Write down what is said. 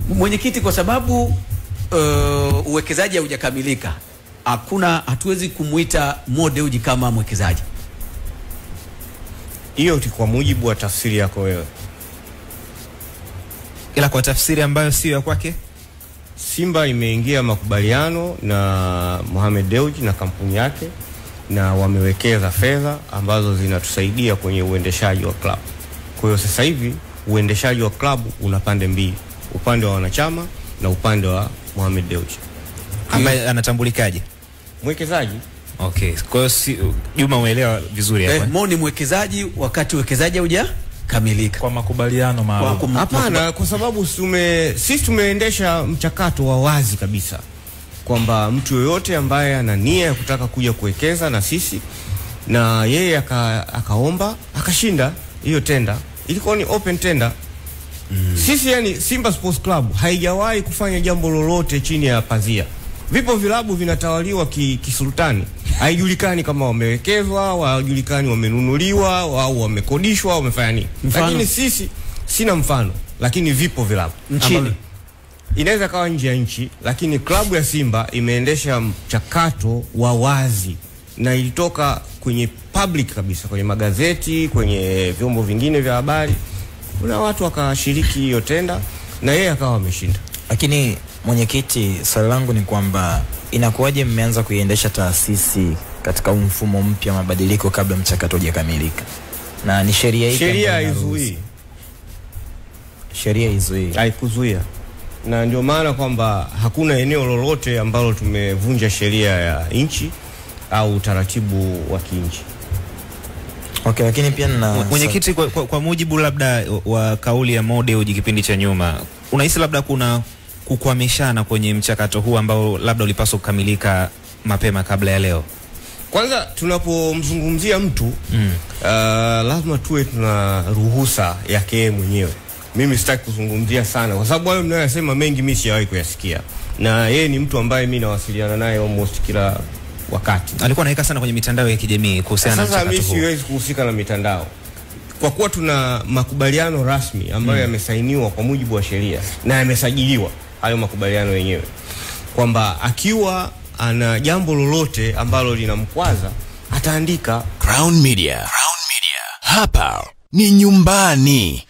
Mwenyekiti, kwa sababu uwekezaji haujakamilika, hatuwezi kumuita Mo Dewji kama mwekezaji. Hiyo ni kwa mujibu wa tafsiri yako wewe. Ila kwa tafsiri ambayo sio ya kwake, Simba imeingia makubaliano na Mohamed Dewji na kampuni yake, na wamewekeza fedha ambazo zinatusaidia kwenye uendeshaji wa klabu. Kwa hiyo sasa hivi uendeshaji wa klabu una pande mbili, upande wa wanachama na upande wa Mohamed Dewji. Ambaye anatambulikaje? Mwekezaji. Okay. Kwa hiyo Juma umeelewa vizuri hapa. Mo ni mwekezaji wakati uwekezaji haujakamilika. Kwa makubaliano maalum. Hapana, kwa sababu sisi tumeendesha mchakato wa wazi kabisa kwamba mtu yoyote ambaye ana nia ya kutaka kuja kuwekeza na sisi, na yeye akaomba akashinda hiyo tenda, ilikuwa ni open tender. Sisi yani Simba Sports Club haijawahi kufanya jambo lolote chini ya pazia. Vipo vilabu vinatawaliwa kisultani. Haijulikani kama wamewekezwa, haijulikani wamenunuliwa au wamekodishwa, wamefanya nini. Lakini sisi sina mfano, lakini vipo vilabu nchini. Inaweza kawa nje ya nchi, lakini klabu ya Simba imeendesha mchakato wa wazi na ilitoka kwenye public kabisa, kwenye magazeti, kwenye vyombo vingine vya habari. Kuna watu wakashiriki hiyo tenda na yeye akawa ameshinda. Lakini mwenyekiti, swali langu ni kwamba inakuwaje mmeanza kuiendesha taasisi katika mfumo mpya mabadiliko kabla mchakato hujakamilika? Na ni sheria ipi? Sheria izuii. Haikuzuia. Na ndio maana kwamba hakuna eneo lolote ambalo tumevunja sheria ya nchi au utaratibu wa kinchi. Okay, lakini pia mwenyekiti, kwa mujibu labda wa kauli ya Mo Dewji kipindi cha nyuma, unahisi labda kuna kukwamishana kwenye mchakato huu ambao labda ulipaswa kukamilika mapema kabla ya leo? Kwanza tunapomzungumzia mtu lazima tuwe tuna ruhusa yake mwenyewe. Mimi sitaki kuzungumzia sana kwa sababu wale mnayosema mengi mimi sijawahi kuyasikia, na yeye ni mtu ambaye mimi nawasiliana naye almost kila wakati. Alikuwa anaweka sana kwenye mitandao ya kijamii kuhusiana na mchakato huu. Sasa mimi siwezi kuhusika na mitandao kwa kuwa tuna makubaliano rasmi ambayo yamesainiwa kwa mujibu wa sheria na yamesajiliwa hayo makubaliano yenyewe, kwamba akiwa ana jambo lolote ambalo linamkwaza ataandika. Crown Media. Hapa ni nyumbani.